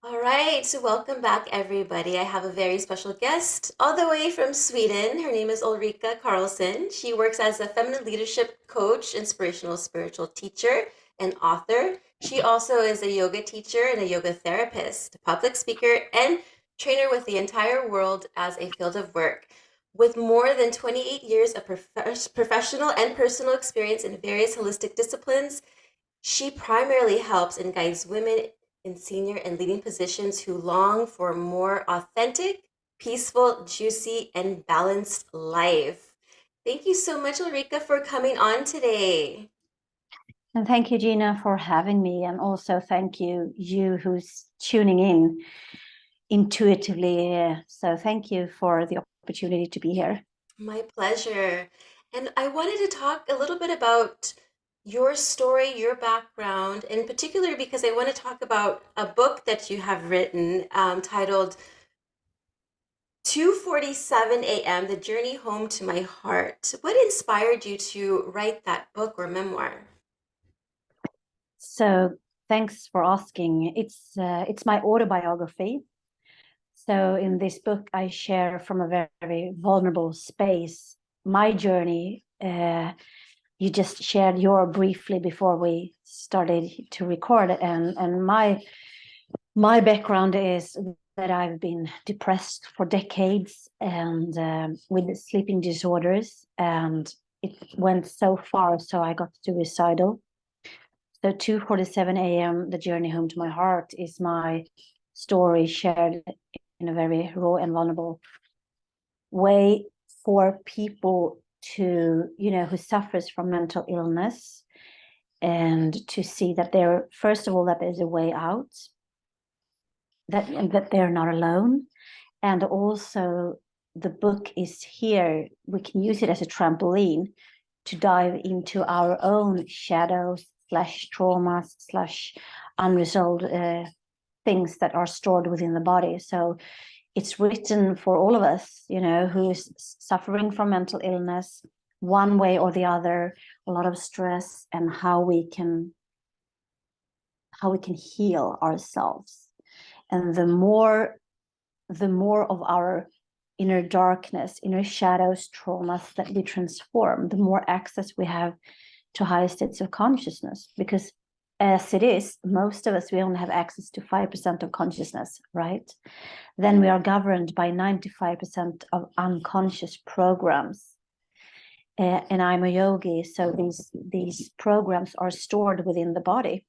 All right, so welcome back, everybody. I have a very special guest all the way from Sweden. Her name is Ulrika Karlsson. She works as a feminine leadership coach, inspirational spiritual teacher, and author. She also is a yoga teacher and a yoga therapist, public speaker, and trainer with the entire world as a field of work. With more than 28 years of professional and personal experience in various holistic disciplines, she primarily helps and guides women in senior and leading positions who long for a more authentic, peaceful, juicy, and balanced life. Thank you so much, Ulrika, for coming on today. And thank you, Gina, for having me. And also thank you who's tuning in intuitively. So thank you for the opportunity to be here. My pleasure. And I wanted to talk a little bit about your story, your background, in particular because I want to talk about a book that you have written titled 2:47 a.m. The Journey Home to My Heart. What inspired you to write that book or memoir? So thanks for asking. It's my autobiography. So in this book, I share from a very, very vulnerable space my journey. You just shared your briefly before we started to record, and my background is that I've been depressed for decades and with sleeping disorders, and it went so far so I got suicidal. So 2:47 a.m. The Journey Home to My Heart is my story shared in a very raw and vulnerable way for people to, who suffers from mental illness, and to see that there, first of all, that there's a way out, that they're not alone. And also the book is here. We can use it as a trampoline to dive into our own shadows slash traumas slash unresolved things that are stored within the body. So it's written for all of us, who is suffering from mental illness, one way or the other, a lot of stress, and how we can heal ourselves. And the more of our inner darkness, inner shadows, traumas that we transform, the more access we have to higher states of consciousness. Because as it is, most of us, we only have access to 5% of consciousness, right? Then we are governed by 95% of unconscious programs. And I'm a yogi, so these programs are stored within the body,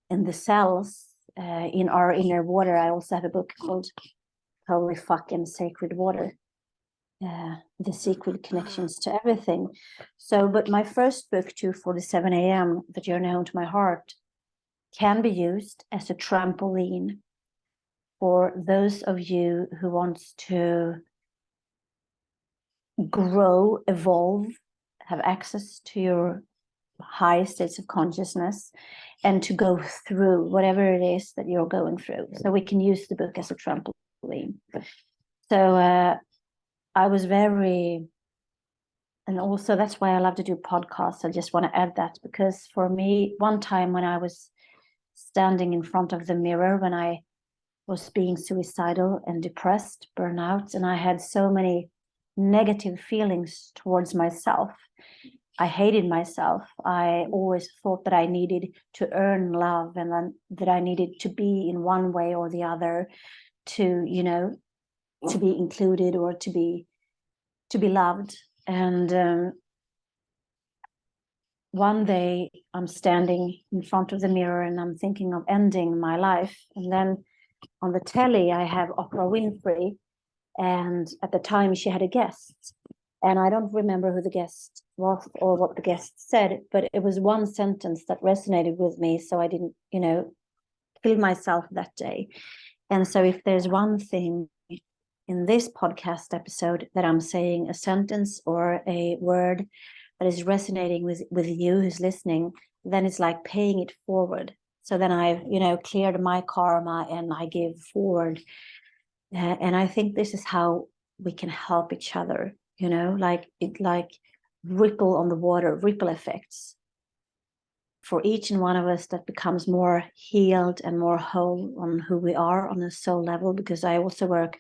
in the cells, in our inner water. I also have a book called Holy Fucking Sacred Water, the secret connections to everything. So, but my first book, 2:47 a.m., The Journey Home to My Heart, can be used as a trampoline for those of you who wants to grow, evolve, have access to your high states of consciousness, and to go through whatever it is that you're going through. So we can use the book as a trampoline. So I was very, and also that's why I love to do podcasts. I just want to add that, because for me, one time when I was standing in front of the mirror, when I was being suicidal and depressed, burnout, and I had so many negative feelings towards myself. I hated myself. I always thought that I needed to earn love, and then that I needed to be in one way or the other to, to be included or to be loved. And one day I'm standing in front of the mirror and I'm thinking of ending my life. And then on the telly, I have Oprah Winfrey. And at the time she had a guest. And I don't remember who the guest was or what the guest said, but it was one sentence that resonated with me. So I didn't, kill myself that day. And so if there's one thing in this podcast episode that I'm saying, a sentence or a word that is resonating with you who's listening, then it's like paying it forward. So then I've, cleared my karma and I give forward. And I think this is how we can help each other, like ripple on the water, ripple effects. for each and one of us that becomes more healed and more whole on who we are on a soul level, because I also work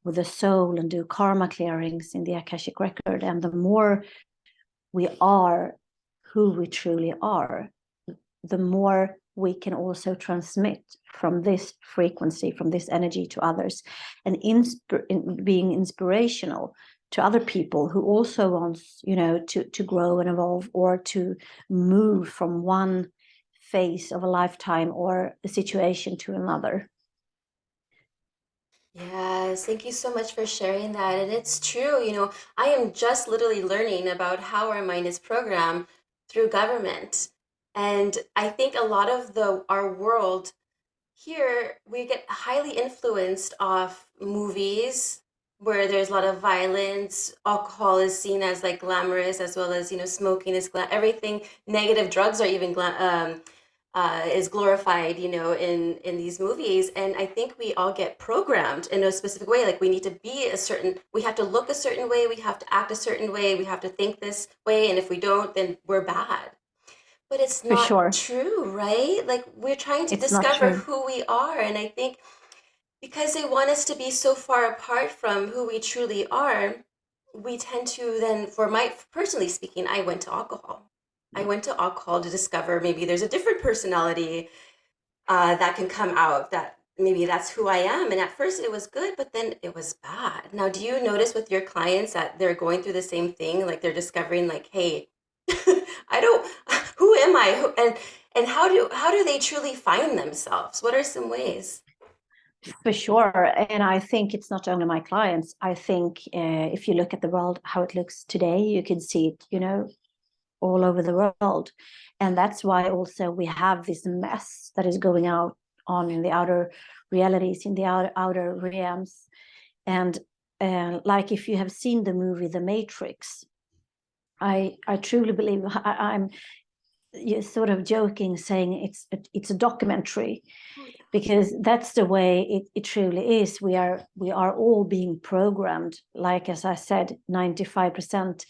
with the soul and do karma clearings in the Akashic record. And the more we are who we truly are, the more we can also transmit from this frequency, from this energy to others, and being inspirational to other people who also wants, to grow and evolve, or to move from one phase of a lifetime or a situation to another. Yes, thank you so much for sharing that. And it's true, I am just literally learning about how our mind is programmed through government. And I think a lot of our world here, we get highly influenced off movies where there's a lot of violence. Alcohol is seen as like glamorous, as well as, smoking is everything. Negative drugs are even is glorified, in these movies. And I think we all get programmed in a specific way. Like we need to be we have to look a certain way, we have to act a certain way, we have to think this way. And if we don't, then we're bad. But it's For not sure. true, right? Like we're trying to It's not discover true. who we are. And I think because they want us to be so far apart from who we truly are, we tend to then, personally speaking, I went to alcohol. I went to alcohol to discover maybe there's a different personality that can come out, that maybe that's who I am. And at first it was good, but then it was bad. Now, do you notice with your clients that they're going through the same thing? Like they're discovering like, hey, I don't, who am I? And how do they truly find themselves? What are some ways? For sure. And I think it's not only my clients. I think if you look at the world, how it looks today, you can see it, all over the world. And that's why also we have this mess that is going on in the outer realities, in the outer realms. And like if you have seen the movie The Matrix, I truly believe, I'm sort of joking saying it's a documentary, Oh, yeah. because that's the way it truly is. We are all being programmed. Like, as I said, 95%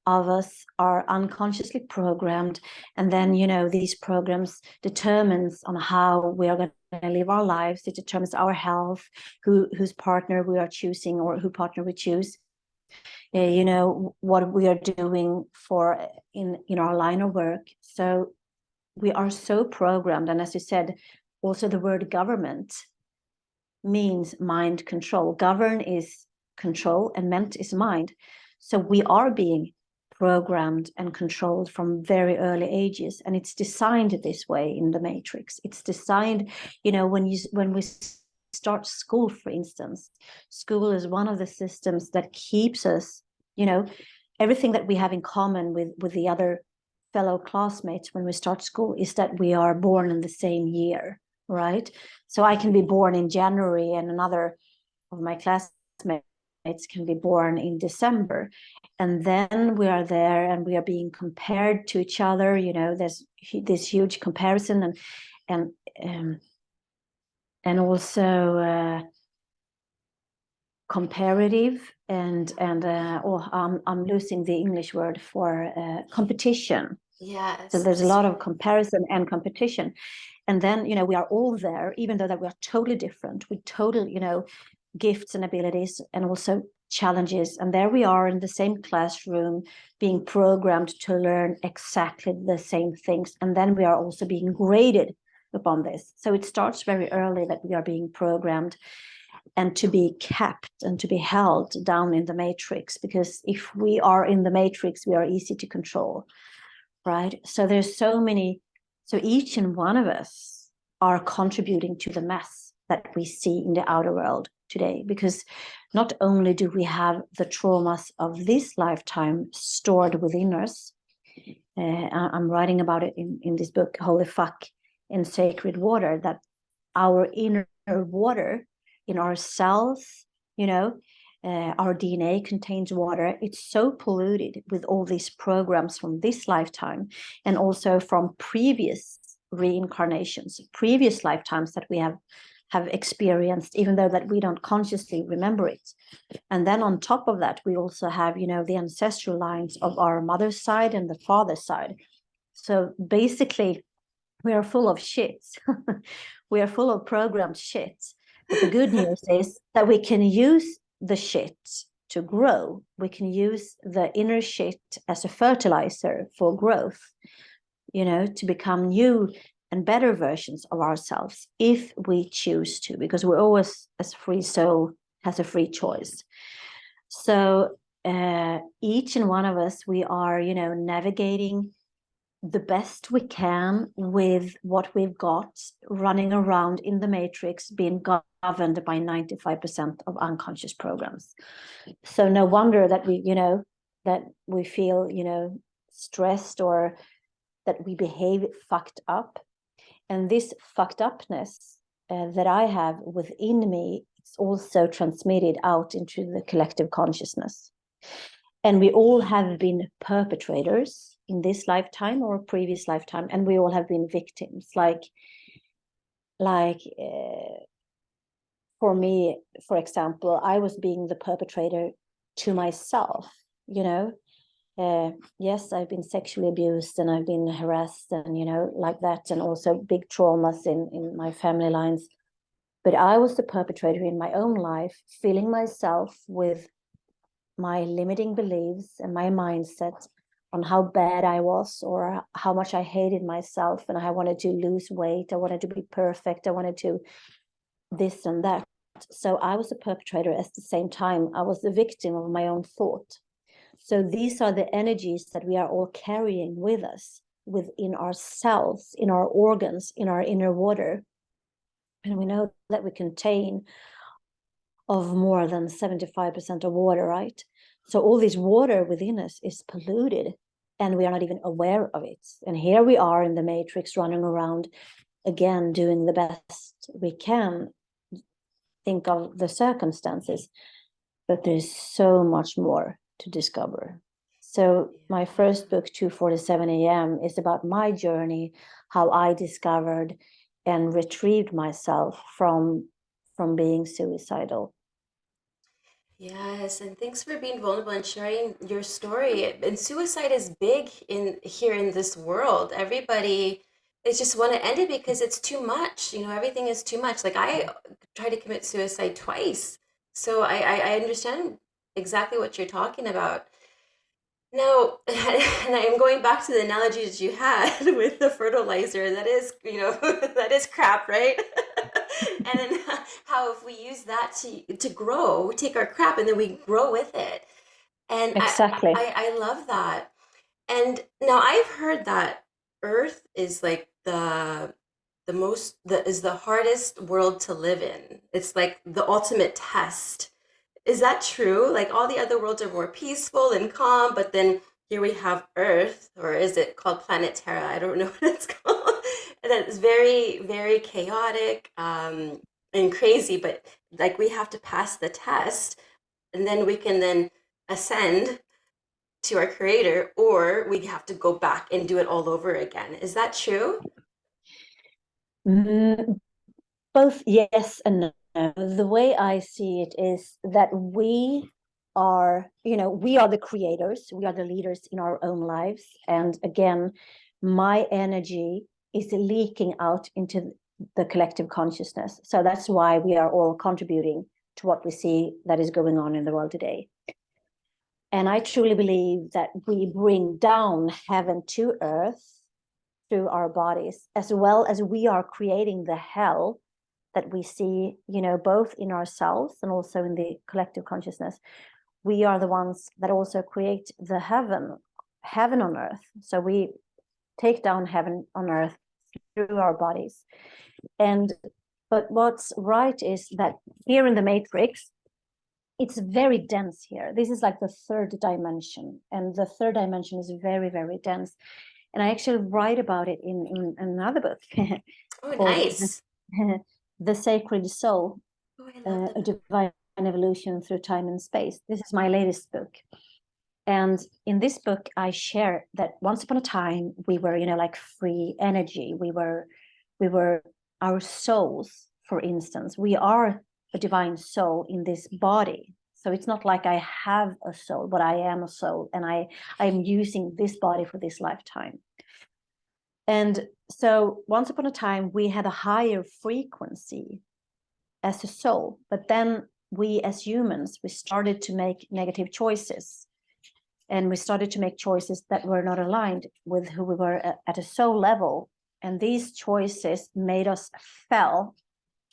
of us are unconsciously programmed, and then these programs determines on how we are going to live our lives. It determines our health, whose partner we are choosing, or who partner we choose, what we are doing for in our line of work. So we are so programmed. And as you said, also the word government means mind control. Govern is control, and ment is mind. So we are being programmed and controlled from very early ages, and it's designed this way in the Matrix. It's designed, when we start school, for instance, school is one of the systems that keeps us, everything that we have in common with the other fellow classmates when we start school is that we are born in the same year, right? So I can be born in January, and another of my classmates can be born in December. And then we are there and we are being compared to each other. There's this huge comparison, and also comparative, and I'm losing the English word for competition. So Yes, there's a that's lot true. of comparison and competition. And then, we are all there, even though that we are totally different, with total, gifts and abilities, and also challenges. And there we are in the same classroom, being programmed to learn exactly the same things. And then we are also being graded upon this. So it starts very early that we are being programmed and to be kept and to be held down in the matrix, because if we are in the matrix, we are easy to control, right? So there's so each and one of us are contributing to the mess that we see in the outer world today, because not only do we have the traumas of this lifetime stored within us, I'm writing about it in this book, Holy Fuck in Sacred Water, that our inner water in our cells, our DNA contains water. It's so polluted with all these programs from this lifetime, and also from previous reincarnations, previous lifetimes that we have experienced, even though that we don't consciously remember it. And then on top of that, we also have, the ancestral lines of our mother's side and the father's side. So basically, we are full of shit. We are full of programmed shit. But the good news is that we can use the shit to grow. We can use the inner shit as a fertilizer for growth, to become new and better versions of ourselves if we choose to, because we're always, as free soul, has a free choice. So each and one of us, we are, navigating the best we can with what we've got, running around in the matrix, being governed by 95% of unconscious programs. So no wonder that we feel, stressed, or that we behave fucked up. And this fucked upness that I have within me, it's also transmitted out into the collective consciousness. And we all have been perpetrators in this lifetime or previous lifetime, and we all have been victims. Like for me, for example, I was being the perpetrator to myself. Yes, I've been sexually abused and I've been harassed, and like that, and also big traumas in my family lines. But I was the perpetrator in my own life, filling myself with my limiting beliefs and my mindset on how bad I was, or how much I hated myself, and I wanted to lose weight, I wanted to be perfect, I wanted to this and that. So I was a perpetrator at the same time. I was the victim of my own thought. So these are the energies that we are all carrying with us, within ourselves, in our organs, in our inner water. And we know that we contain of more than 75% of water, right? So all this water within us is polluted, and we are not even aware of it. And here we are in the matrix, running around again, doing the best we can, think of the circumstances, but there's so much more to discover. So my first book, 2:47 a.m., is about my journey, how I discovered and retrieved myself from being suicidal. Yes, and thanks for being vulnerable and sharing your story. And suicide is big in here in this world. Everybody is just want to end it because it's too much. Everything is too much. Like I tried to commit suicide twice. So I understand exactly what you're talking about. Now, and I am going back to the analogy that you had with the fertilizer. That is, that is crap, right? And then how if we use that to grow, we take our crap and then we grow with it. And Exactly. I love that. And now I've heard that Earth is like the most the is the hardest world to live in. It's like the ultimate test. Is that true? Like all the other worlds are more peaceful and calm, but then here we have Earth, or is it called Planet Terra? I don't know what it's called. And it's very, very chaotic, and crazy, but like we have to pass the test, and then we can then ascend to our creator, or we have to go back and do it all over again. Is that true? Mm, both yes and no. The way I see it is that we are the creators, we are the leaders in our own lives. And again, my energy is leaking out into the collective consciousness. So that's why we are all contributing to what we see that is going on in the world today. And I truly believe that we bring down heaven to earth through our bodies, as well as we are creating the hell that we see, both in ourselves and also in the collective consciousness. We are the ones that also create the heaven on earth. So we take down heaven on earth through our bodies. But what's right is that here in the matrix, it's very dense here. This is like the third dimension, and the third dimension is very, very dense. And I actually write about it in another book Oh, called nice. The Sacred Soul, Oh, I love the A book. Divine Evolution Through Time and Space. This is my latest book. And in this book, I share that once upon a time, we were, like free energy. We were our souls, for instance. We are a divine soul in this body. So it's not like I have a soul, but I am a soul, and I'm using this body for this lifetime. And so once upon a time, we had a higher frequency as a soul, but then we as humans, we started to make negative choices, and we started to make choices that were not aligned with who we were at a soul level. And these choices made us fell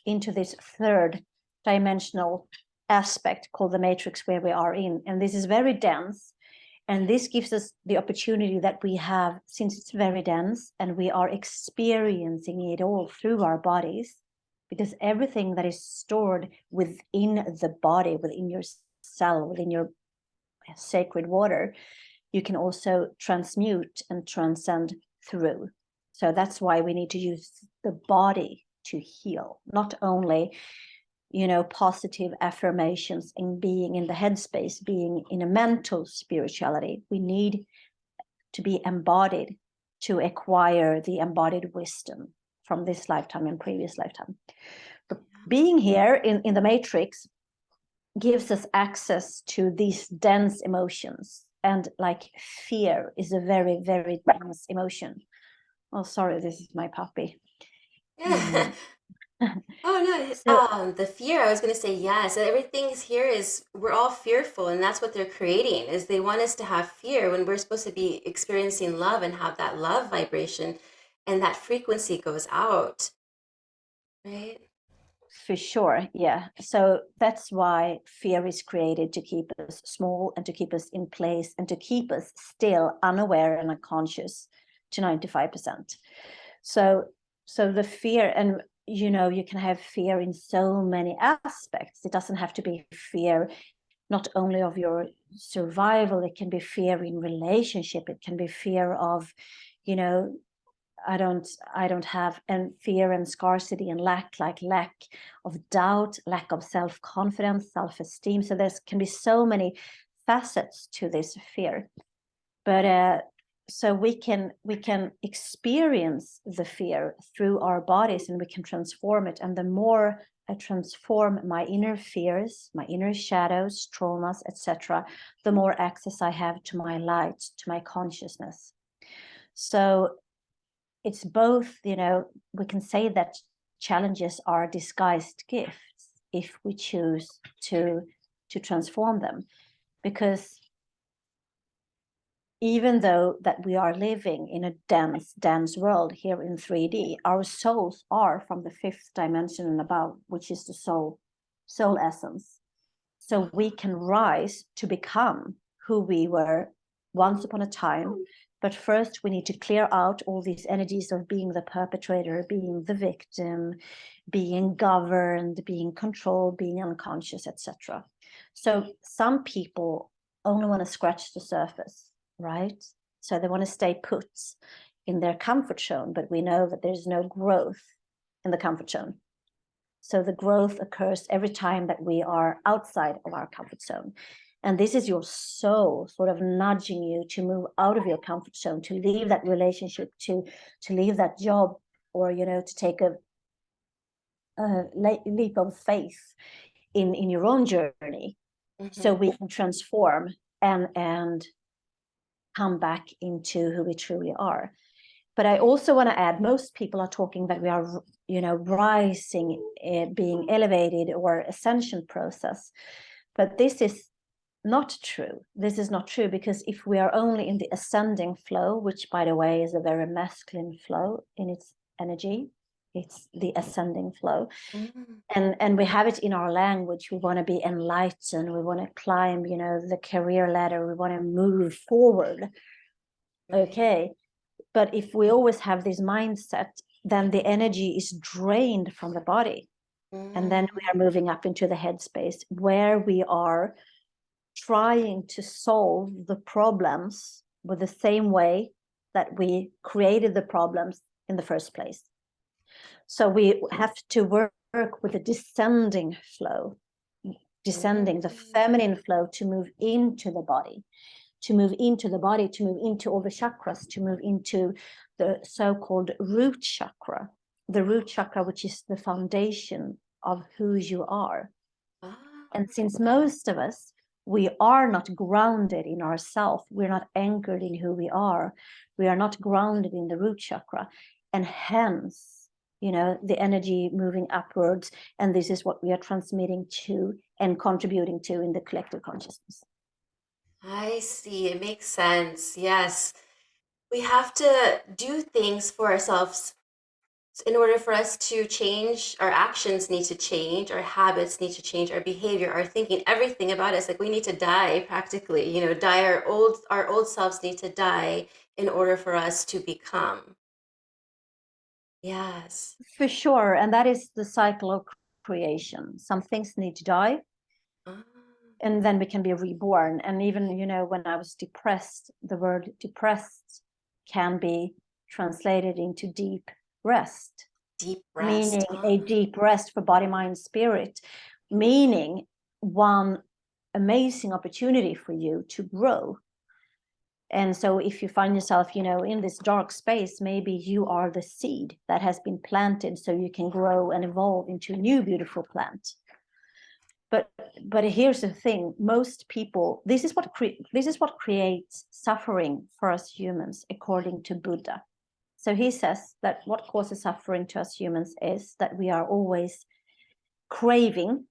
into this third dimensional aspect called the matrix, where we are in. And this is very dense. And this gives us the opportunity that we have, since it's very dense and we are experiencing it all through our bodies, because everything that is stored within the body, within your cell, within your sacred water, you can also transmute and transcend through. So that's why we need to use the body to heal, not only, positive affirmations and being in the headspace, being in a mental spirituality. We need to be embodied to acquire the embodied wisdom from this lifetime and previous lifetime. But being here in the matrix gives us access to these dense emotions. And like fear is a very, very dense emotion. Oh, sorry, this is my puppy. Yeah. Oh So no, the fear, I was going to say yes. Everything here is, we're all fearful, and that's what they're creating, is they want us to have fear when we're supposed to be experiencing love and have that love vibration, and that frequency goes out, right? for sure, yeah. So that's why fear is created, to keep us small and to keep us in place and to keep us still unaware and unconscious to 95%. So the fear, and you can have fear in so many aspects. It doesn't have to be fear not only of your survival, it can be fear in relationship, it can be fear of, I don't have, and fear and scarcity and lack of doubt, lack of self-confidence, self-esteem. So there can be so many facets to this fear. But so we can experience the fear through our bodies, and we can transform it. And the more I transform my inner fears, my inner shadows, traumas, etc., the more access I have to my light, to my consciousness. So it's both, we can say that challenges are disguised gifts if we choose to transform them. Because even though that we are living in a dense world here in 3D, our souls are from the fifth dimension and above, which is the soul essence. So we can rise to become who we were once upon a time. But first we need to clear out all these energies of being the perpetrator, being the victim, being governed, being controlled, being unconscious, etc. So some people only want to scratch the surface, right? So they want to stay put in their comfort zone, but we know that there's no growth in the comfort zone. So the growth occurs every time that we are outside of our comfort zone. And this is your soul sort of nudging you to move out of your comfort zone, to leave that relationship, to leave that job, or, to take a leap of faith in your own journey, so we can transform and come back into who we truly are. But I also want to add, most people are talking that we are, rising, being elevated, or ascension process. But this is not true. This is not true, because if we are only in the ascending flow, which, by the way, is a very masculine flow in its energy, it's the ascending flow. And we have it in our language. We want to be enlightened. We want to climb, the career ladder. We want to move forward. Okay. But if we always have this mindset, then the energy is drained from the body. And then we are moving up into the headspace, where we are trying to solve the problems with the same way that we created the problems in the first place. So we have to work with the descending flow, the feminine flow, to move into the body, to move into all the chakras, to move into the so-called root chakra, which is the foundation of who you are. And since most of us we are not grounded in ourselves. We're not anchored in who we are. We are not grounded in the root chakra. And hence, the energy moving upwards. And this is what we are transmitting to and contributing to in the collective consciousness. I see. It makes sense. Yes. We have to do things for ourselves in order for us to change. Our actions need to change, our habits need to change, our behavior, our thinking, everything about us. Like we need to die practically, die. Our old selves need to die in order for us to become. Yes. For sure. And that is the cycle of creation. Some things need to die, Ah, and then we can be reborn. And even, when I was depressed, the word depressed can be translated into deep rest, deep meaning rest. a deep rest for body, mind, spirit, meaning one amazing opportunity for you to grow. And so if you find yourself, in this dark space, maybe you are the seed that has been planted so you can grow and evolve into a new beautiful plant. But here's the thing: most people, this is what creates suffering for us humans, according to Buddha. So he says that what causes suffering to us humans is that we are always craving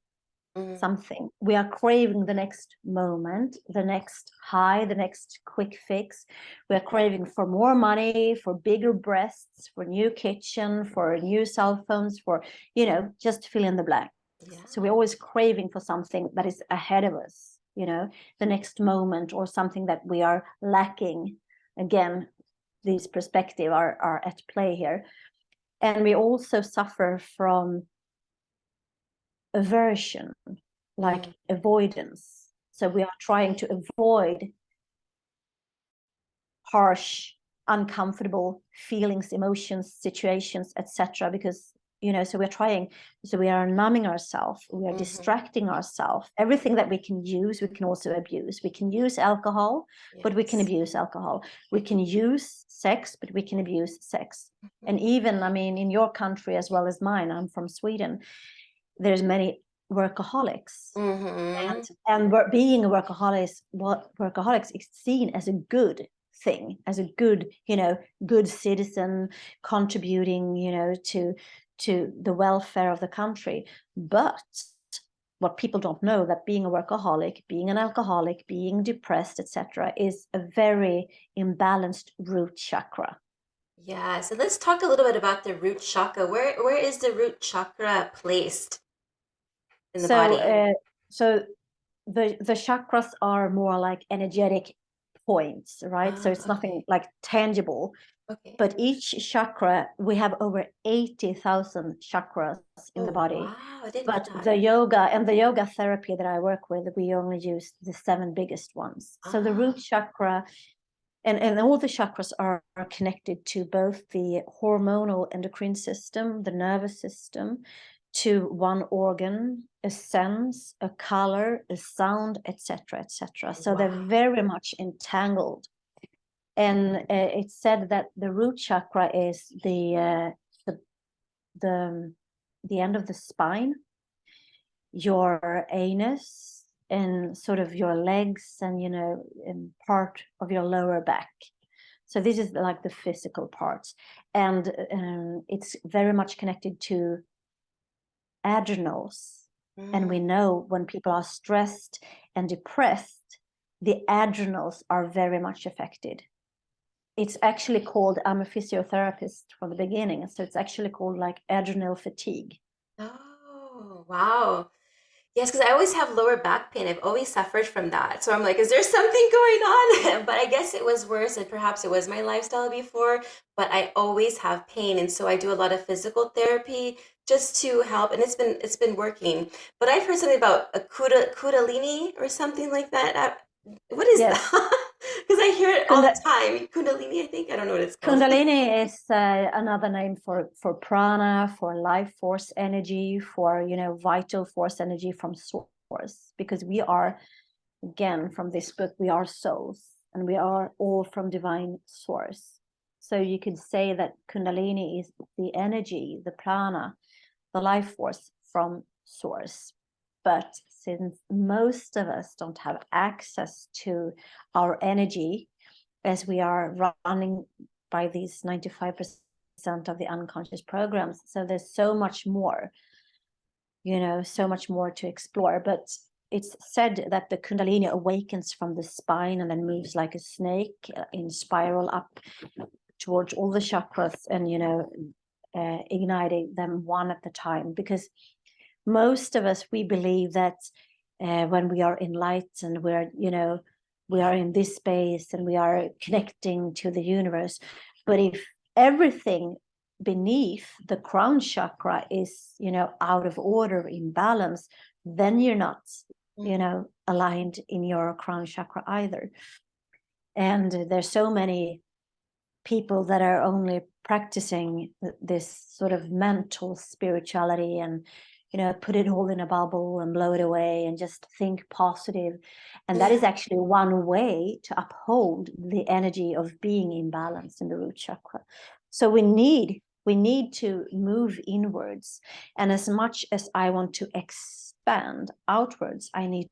something. We are craving the next moment, the next high, the next quick fix. We are craving for more money, for bigger breasts, for new kitchen, for new cell phones, for, just fill in the blank. Yeah. So we're always craving for something that is ahead of us, the next moment, or something that we are lacking. Again, these perspectives are at play here. And we also suffer from aversion, like avoidance. So we are trying to avoid harsh, uncomfortable feelings, emotions, situations, etc. Because so we are numbing ourselves, we are distracting ourselves. Everything that we can use, we can also abuse. We can use alcohol, but we can abuse alcohol. We can use sex, but we can abuse sex. And even, in your country as well as mine, I'm from Sweden, there's many workaholics. And being a workaholics is seen as a good thing, as a good, good citizen, contributing, to the welfare of the country. But what people don't know, that being a workaholic, being an alcoholic, being depressed, etc., is a very imbalanced root chakra. Yeah, so let's talk a little bit about the root chakra. Where is the root chakra placed in the body? So the chakras are more like energetic points, right? So it's nothing Okay. like tangible. Okay. But each chakra, we have over 80,000 chakras in the Oh, body. wow. I didn't know But that. the yoga therapy that I work with, we only use the 7 biggest ones. So the root Ah, chakra, and all the chakras are connected to both the hormonal endocrine system, the nervous system, to one organ, a sense, a color, a sound, etc., etc. So they're wow. very much entangled. And it's said that the root chakra is the end of the spine, your anus, and sort of your legs, and and part of your lower back. So this is like the physical parts, and it's very much connected to adrenals. And we know when people are stressed and depressed, the adrenals are very much affected. It's actually called, I'm a physiotherapist from the beginning, so it's actually called like adrenal fatigue. Oh, wow. Yes, because I always have lower back pain. I've always suffered from that. So I'm like, is there something going on? But I guess it was worse, and perhaps it was my lifestyle before, but I always have pain. And so I do a lot of physical therapy just to help, and it's been working. But I've heard something about a kundalini or something like that. What is Yes. that? Because I hear it all the Kunda- time. Kundalini, I think. I don't know what it's called. Kundalini is another name for prana, for life force energy, for vital force energy from source. Because we are, again, from this book, we are souls, and we are all from divine source. So you could say that Kundalini is the energy, the prana, the life force from source. But since most of us don't have access to our energy, as we are running by these 95% of the unconscious programs, so there's so much more, so much more to explore. But it's said that the Kundalini awakens from the spine and then moves like a snake in spiral up towards all the chakras, and igniting them one at a time. Because most of us, we believe that when we are enlightened, we are in this space and we are connecting to the universe. But if everything beneath the crown chakra is out of order, imbalance, then you're not aligned in your crown chakra either. And there's so many people that are only practicing this sort of mental spirituality and put it all in a bubble and blow it away and just think positive. And that is actually one way to uphold the energy of being imbalanced in the root chakra. So we need to move inwards. And as much as I want to expand outwards, I need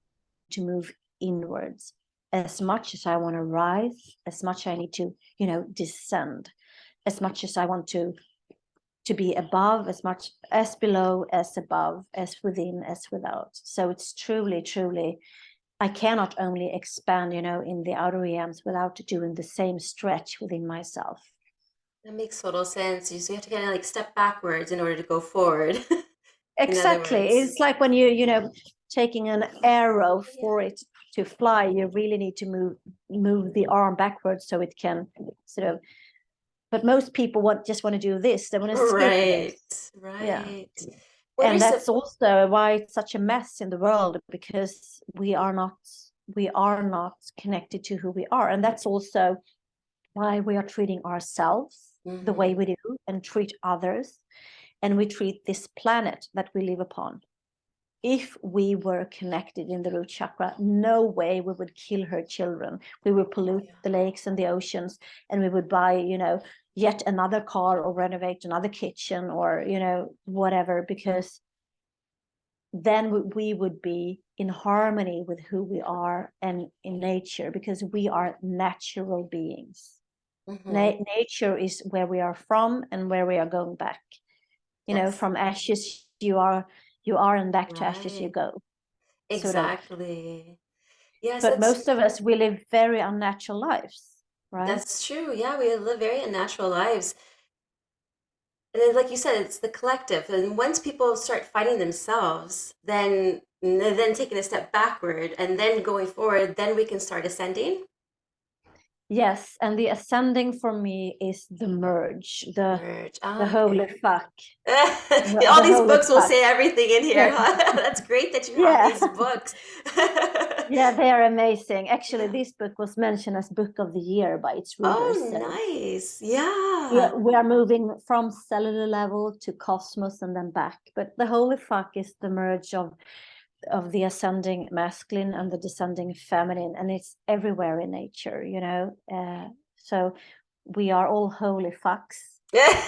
to move inwards. As much as I want to rise, as much I need to descend. As much as I want to be above, as much as below, as above, as within, as without. So it's truly, I cannot only expand, in the outer realms without doing the same stretch within myself. That makes total sense. So you have to kind of like step backwards in order to go forward. Exactly. It's like when you taking an arrow for it to fly, you really need to move the arm backwards so it can sort of. But most people just want to do this. They want to skip this. Right. Yeah. And that's also why it's such a mess in the world, because we are not connected to who we are. And that's also why we are treating ourselves the way we do, and treat others, and we treat this planet that we live upon. If we were connected in the root chakra, no way we would kill her children. We would pollute the lakes and the oceans, and we would buy, yet another car or renovate another kitchen or, whatever, because then we would be in harmony with who we are and in nature, because we are natural beings. Nature is where we are from and where we are going back. From ashes you are, and back to ashes you go. Exactly. Yes, but most of us, we live very unnatural lives, right? That's true. Yeah, we live very unnatural lives. And then, like you said, it's the collective. And once people start fighting themselves, then taking a step backward and then going forward, then we can start ascending. Yes, and the ascending for me is the merge, the holy fuck. All these books will say everything in here. Yeah. Huh? That's great that you have these books. Yeah, they are amazing. Actually, this book was mentioned as book of the year by its readers. Oh, nice. Yeah. We are moving from cellular level to cosmos and then back. But the holy fuck is the merge of the ascending masculine and the descending feminine, and it's everywhere in nature, so we are all holy fucks,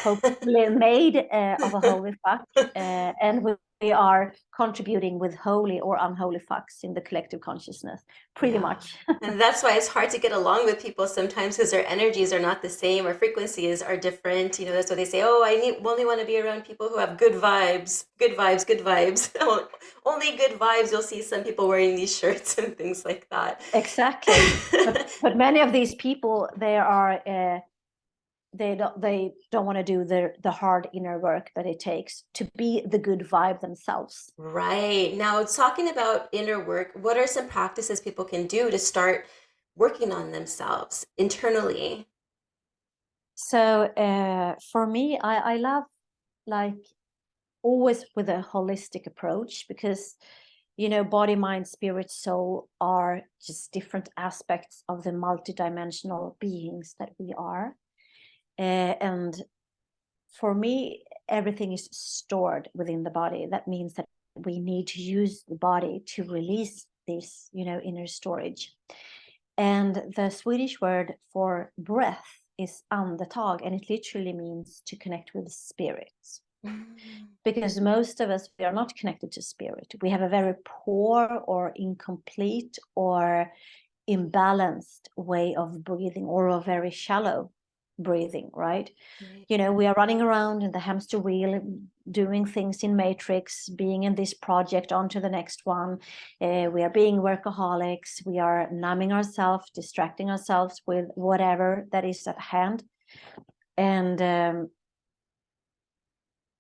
hopefully made of a holy fuck, and we are contributing with holy or unholy fucks in the collective consciousness, pretty much. And that's why it's hard to get along with people sometimes, because their energies are not the same or frequencies are different. That's why they say, oh, only want to be around people who have good vibes, good vibes, good vibes. Only good vibes. You'll see some people wearing these shirts and things like that. Exactly. but many of these people, they don't want to do the hard inner work that it takes to be the good vibe themselves. Right. Now, talking about inner work, what are some practices people can do to start working on themselves internally? So for me, I love, like, always with a holistic approach, because body, mind, spirit, soul are just different aspects of the multidimensional beings that we are. And for me, everything is stored within the body. That means that we need to use the body to release this, inner storage. And the Swedish word for breath is andetag, and it literally means to connect with spirit. Mm. Because most of us, we are not connected to spirit. We have a very poor or incomplete or imbalanced way of breathing, or a very shallow breathing, right? Right. You know, we are running around in the hamster wheel, doing things in matrix, being in this project, on to the next one. We are being workaholics. We are numbing ourselves, distracting ourselves with whatever that is at hand. And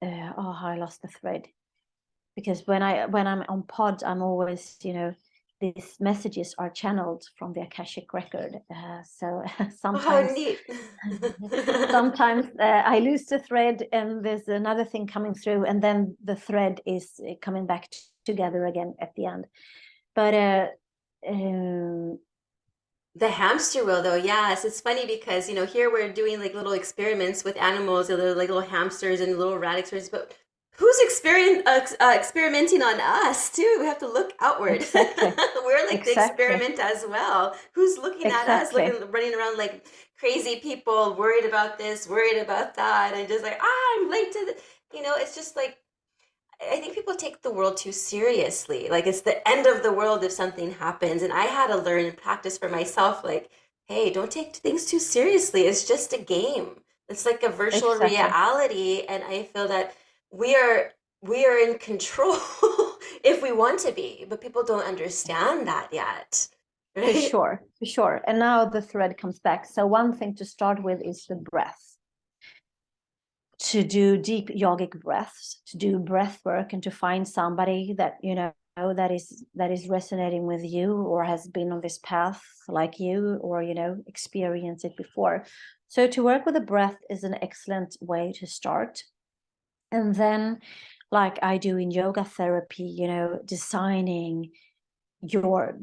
I lost the thread, because when I'm on pod, I'm always, you know, these messages are channeled from the Akashic record. So Oh, how sometimes neat. sometimes I lose the thread, and there's another thing coming through, and then the thread is coming back together again at the end. But The hamster wheel, though, yes, it's funny because here we're doing like little experiments with animals, like little hamsters and little rat experiments, but who's experimenting on us too? We have to look outward. exactly, We're like the exactly, experiment as well. Who's looking at us, exactly. running around like crazy people, worried about this, worried about that, and just like, I'm late to the, it's just like I think people take the world too seriously. Like it's the end of the world if something happens. And I had to learn and practice for myself, like, hey, don't take things too seriously. It's just a game. It's like a virtual Exactly. reality. And I feel that we are we are in control if we want to be, but people don't understand that yet. For Right? sure, for sure. And now the thread comes back. So one thing to start with is the breath. To do deep yogic breaths, to do breath work, and to find somebody that that is resonating with you, or has been on this path like you, or experienced it before. So to work with the breath is an excellent way to start. And then, like I do in yoga therapy, designing your,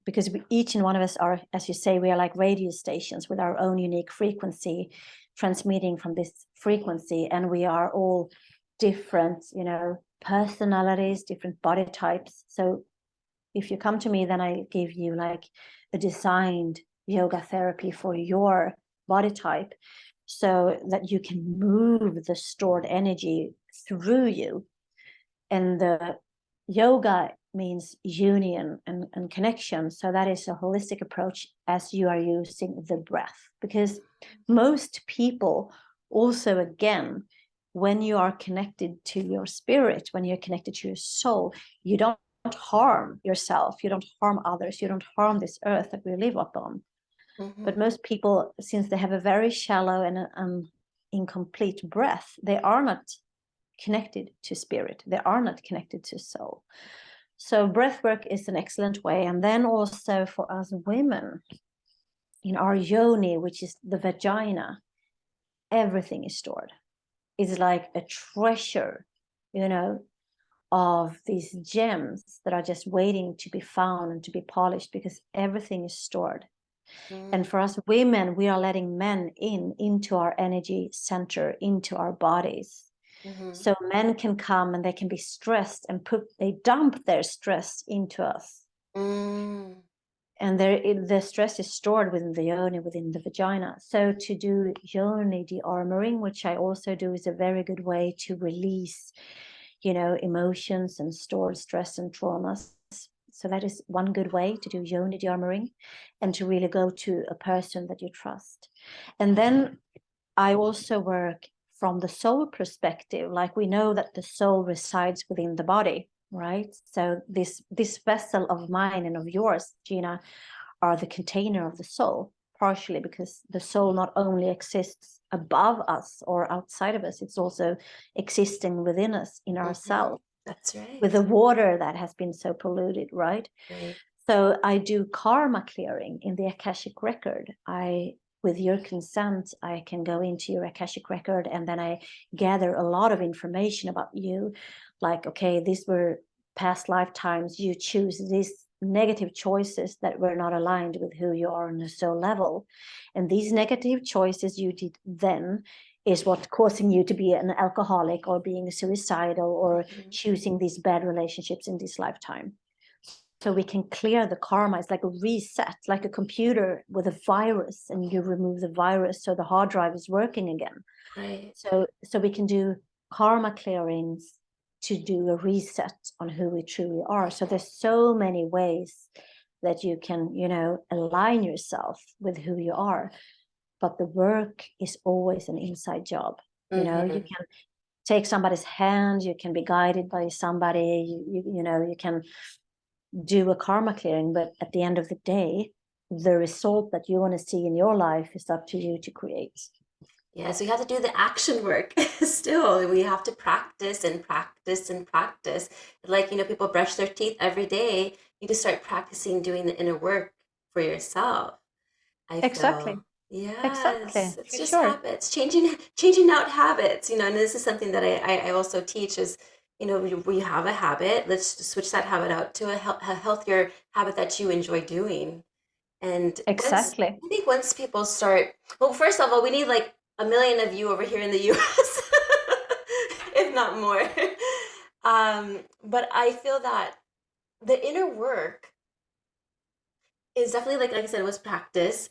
because each and one of us are, as you say, we are like radio stations with our own unique frequency, transmitting from this frequency, and we are all different, personalities, different body types. So if you come to me, then I give you like a designed yoga therapy for your body type, so that you can move the stored energy through you. And the yoga means union and connection. So that is a holistic approach, as you are using the breath. Because most people also, again, when you are connected to your spirit, when you're connected to your soul, you don't harm yourself, you don't harm others, you don't harm this earth that we live upon. But Mm-hmm. most people, since they have a very shallow and incomplete breath, they are not connected to spirit, they are not connected to soul. So breath work is an excellent way. And then also for us women, in our yoni, which is the vagina, everything is stored. It's like a treasure, of these gems that are just waiting to be found and to be polished, because everything is stored. And for us women, we are letting men into our energy center, into our bodies. Mm-hmm. So men can come and they can be stressed, and they dump their stress into us. Mm. And the stress is stored within the yoni, within the vagina. So to do yoni de-armoring, which I also do, is a very good way to release, emotions and stored stress and traumas. So that is one good way to do yoni de-armoring, and to really go to a person that you trust. And then I also work from the soul perspective. Like, we know that the soul resides within the body, right? So this vessel of mine and of yours, Gina, are the container of the soul, partially because the soul not only exists above us or outside of us, it's also existing within us, in Mm-hmm. ourselves, That's with right. the water that has been so polluted, right? Right. So I do karma clearing in the Akashic record. With your consent, I can go into your Akashic record, and then I gather a lot of information about you. Like, okay, these were past lifetimes. You choose these negative choices that were not aligned with who you are on a soul level. And these negative choices you did then is what causing you to be an alcoholic, or being suicidal, or Mm-hmm. choosing these bad relationships in this lifetime. So we can clear the karma. It's like a reset, like a computer with a virus, and you remove the virus so the hard drive is working again. Right. So we can do karma clearings to do a reset on who we truly are. So there's so many ways that you can, you know, align yourself with who you are. But the work is always an inside job. You know, you can take somebody's hand, you can be guided by somebody, you know, you can do a karma clearing, but at the end of the day, the result that you want to see in your life is up to you to create. Yeah, so we have to do the action work still. We have to practice and practice and practice. Like, you know, people brush their teeth every day. You need to start practicing doing the inner work for yourself. I Exactly. feel. Yes, Exactly, it's for just sure. habits, changing out habits, you know, and this is something that I also teach is, you know, we have a habit, let's switch that habit out to a healthier habit that you enjoy doing. And Exactly. I think once people start, well, first of all, we need like a million of you over here in the US, if not more. But I feel that the inner work is definitely like I said, was practice.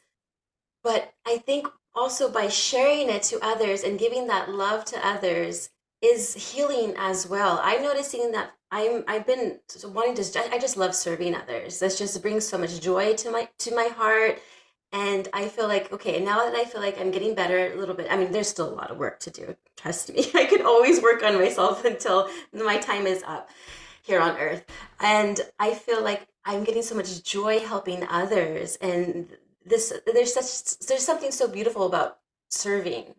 But I think also by sharing it to others and giving that love to others is healing as well. I'm noticing that I've been wanting to I just love serving others. That just brings so much joy to my heart. And I feel like, okay, now that I feel like I'm getting better a little bit, I mean, there's still a lot of work to do. Trust me. I could always work on myself until my time is up here on earth. And I feel like I'm getting so much joy helping others. And there's something so beautiful about serving.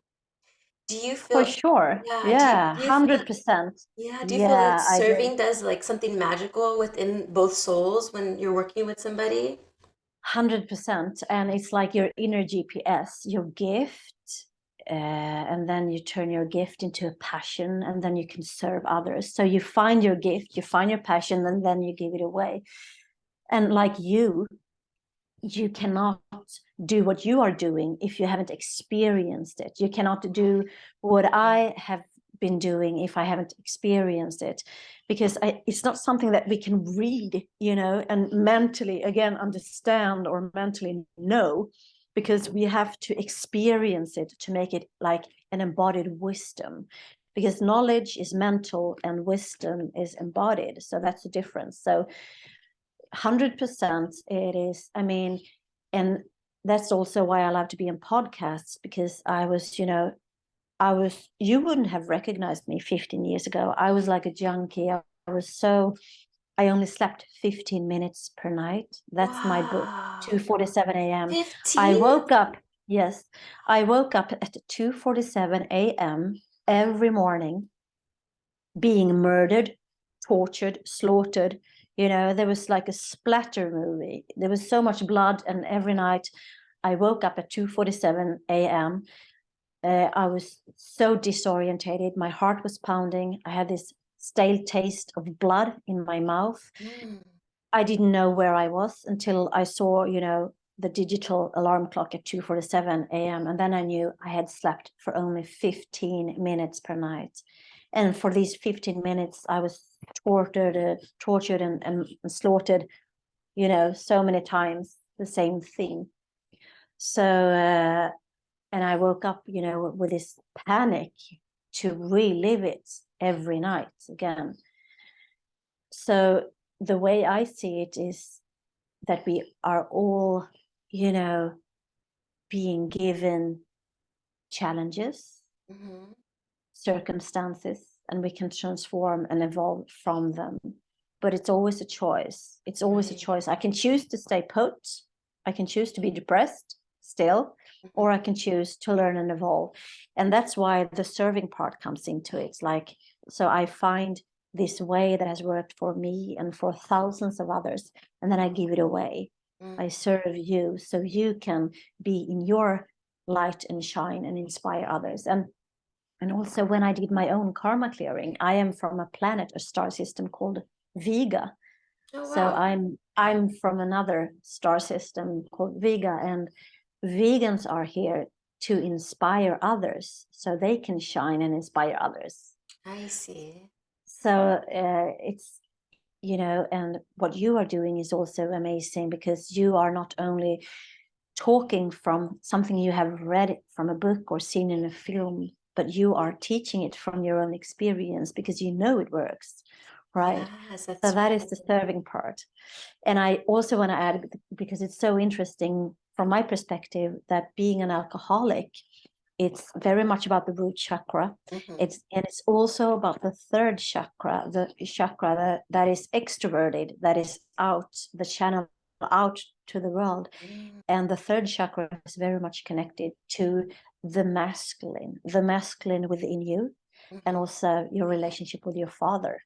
Do you For feel, sure. yeah, Yeah, do you feel that, 100%. yeah, do you feel that Yeah, I do. serving does like something magical within both souls when you're working with somebody? 100%. And it's like your inner GPS, your gift. And then you turn your gift into a passion, and then you can serve others. So you find your gift, you find your passion, and then you give it away. And like you cannot do what you are doing if you haven't experienced it. You cannot do what I have been doing if I haven't experienced it, because it's not something that we can read, you know, and mentally again understand or mentally know, because we have to experience it to make it like an embodied wisdom, because knowledge is mental and wisdom is embodied. So that's the difference. So 100% it is. I mean, and that's also why I love to be in podcasts, because I was, you know, you wouldn't have recognized me 15 years ago. I was like a junkie. I only slept 15 minutes per night. That's my book, Wow. 2:47 a.m. I 15? woke up, yes, I woke up at 2:47 a.m. every morning, being murdered, tortured, slaughtered. You know, there was like a splatter movie. There was so much blood, and every night I woke up at 2:47 a.m. I was so disorientated. My heart was pounding. I had this stale taste of blood in my mouth. Mm. I didn't know where I was until I saw, you know, the digital alarm clock at 2:47 a.m. And then I knew I had slept for only 15 minutes per night. And for these 15 minutes, I was tortured and slaughtered, you know, so many times, the same thing. So, and I woke up, you know, with this panic to relive it every night again. So the way I see it is that we are all, you know, being given challenges, Hmm. circumstances, and we can transform and evolve from them. But it's always a choice. It's always a Right. choice. I can choose to stay put. I can choose to be depressed still, Hmm. or I can choose to learn and evolve. And that's why the serving part comes into it. Like, so I find this way that has worked for me and for thousands of others, and then I give it away. I Mm. serve you so you can be in your light and shine and inspire others. And also when I did my own karma clearing, I am from a planet, a star system called Vega. Oh, So wow. I'm from another star system called Vega, and vegans are here to inspire others so they can shine and inspire others. I see. So it's, you know, and what you are doing is also amazing, because you are not only talking from something you have read from a book or seen in a film, but you are teaching it from your own experience because you know it works, right? Yes, So that's that right. is the serving part. And I also want to add, because it's so interesting from my perspective, that being an alcoholic, it's very much about the root chakra. Mm-hmm. It's also about the third chakra, the chakra that is extroverted, that is out, the channel out to the world. Mm-hmm. And the third chakra is very much connected to the masculine within you, and also your relationship with your father.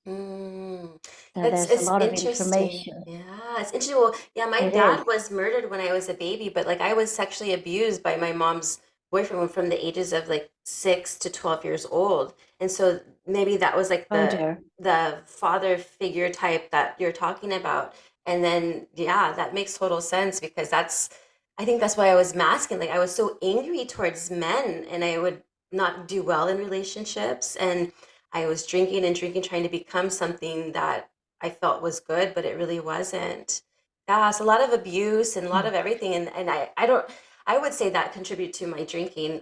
Mm. So It's there's a it's lot of interesting. information. Yeah, it's interesting. Well, yeah, my It dad is. was murdered when I was a baby, but like I was sexually abused by my mom's boyfriend from the ages of like 6 to 12 years old. And so maybe that was like Oh dear. the father figure type that you're talking about. And then yeah, that makes total sense because I think that's why I was masking. Like I was so angry towards men and I would not do well in relationships and I was drinking and drinking, trying to become something that I felt was good, but it really wasn't. Yeah, it's a lot of abuse and a lot of everything. And I don't, I would say that contributed to my drinking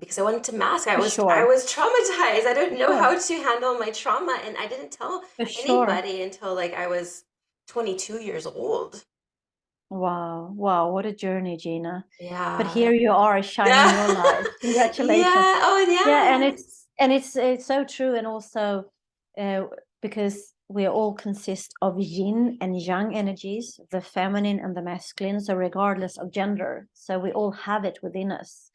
because I wanted to mask. For I sure. was traumatized. I For didn't know sure. how to handle my trauma. And I didn't tell For sure. anybody until like I was 22 years old. Wow. Wow. What a journey, Gina. But Yeah. here you are shining Yeah. your light. Congratulations. Yeah. Oh, Yeah, yes. it's so true. And also uh, because we all consist of yin and yang energies, the feminine and the masculine. So regardless of gender, so we all have it within us.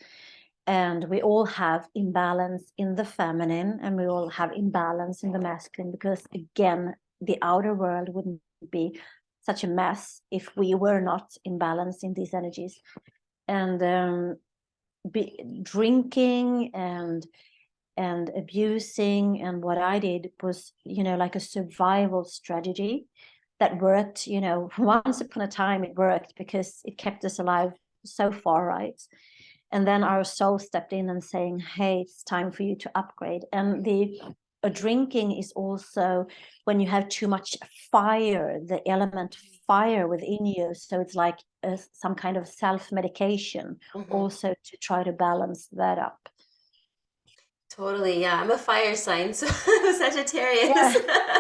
And we all have imbalance in the feminine and we all have imbalance in the masculine, because again, the outer world wouldn't be such a mess if we were not imbalanced in these energies. And drinking and abusing, and what I did was, like a survival strategy that worked. Once upon a time it worked because it kept us alive so far, right? And then our soul stepped in and saying, hey, it's time for you to upgrade. And the drinking is also when you have too much fire, the element fire within you. So it's like some kind of self-medication, Mhm. also to try to balance that up. Totally, yeah. I'm a fire sign, so I'm a Sagittarius. Yeah,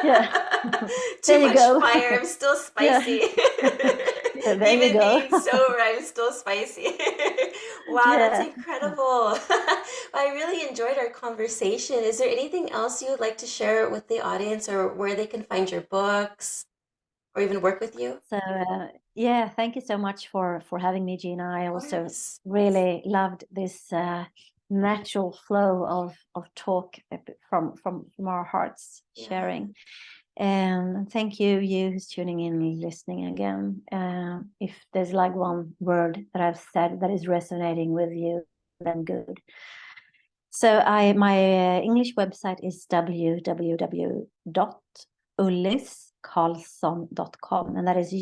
yeah. Too There you much go. fire, I'm still Yeah. spicy. Yeah, there you Even go. being sober, I'm still spicy. Wow, that's Yeah. incredible. I really enjoyed our conversation. Is there anything else you would like to share with the audience or where they can find your books or even work with you? So yeah, thank you so much for having me, Gina. I Of also course. really loved this natural flow of talk from our hearts Yeah. sharing. And thank you who's tuning in and listening again. If there's like one word that I've said that is resonating with you, then good. So my English website is www.ulliskarlsson.com, and that is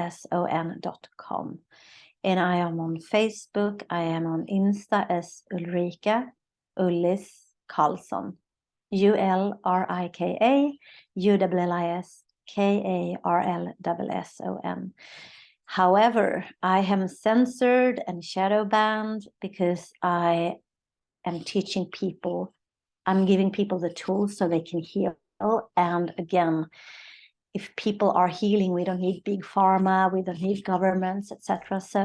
ULLISKARLSSON.com. And I am on Facebook. I am on Insta as Ulrika Ullis Karlsson. ULRIKAULLISKARLSSON. However, I am censored and shadow banned because I am teaching people, I'm giving people the tools so they can heal. And again, if people are healing, we don't need big pharma, we don't need governments, etc. So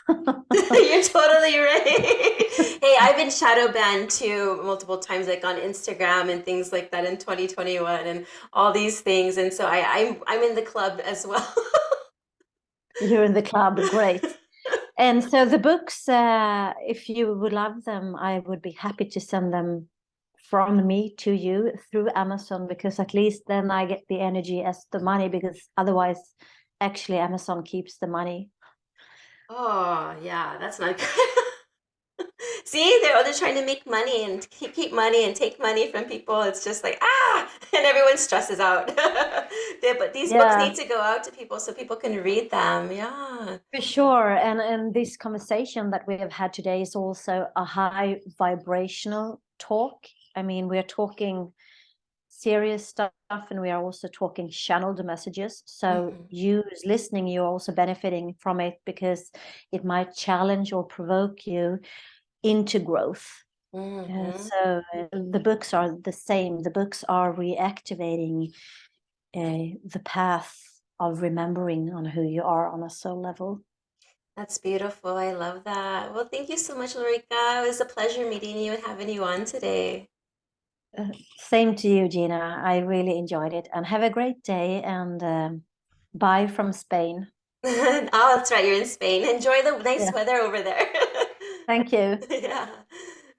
You're totally right. Hey, I've been shadow banned too multiple times, like on Instagram and things like that in 2021 and all these things. And so I'm in the club as well. you're in the club, great. And so the books, if you would love them, I would be happy to send them from me to you through Amazon, because at least then I get the energy as the money, because otherwise, actually, Amazon keeps the money. Oh, yeah, that's not good. See, they're all just trying to make money and keep money and take money from people. It's just like, ah, and everyone stresses out. But these books Yeah, need to go out to people so people can read them. Yeah. for sure. And this conversation that we have had today is also a high vibrational talk. I mean, we're talking serious stuff, and we are also talking channeled messages. So Mm-hmm. you who's listening, you're also benefiting from it because it might challenge or provoke you into growth. Mm-hmm. So the books are the same. The books are reactivating the path of remembering on who you are on a soul level. That's beautiful. I love that. Well, thank you so much, Ulrika. It was a pleasure meeting you and having you on today. Same to you, Gina. I really enjoyed it. And have a great day. And bye from Spain. Oh, that's right. You're in Spain. Enjoy the nice Yeah. weather over there. Thank you. Yeah.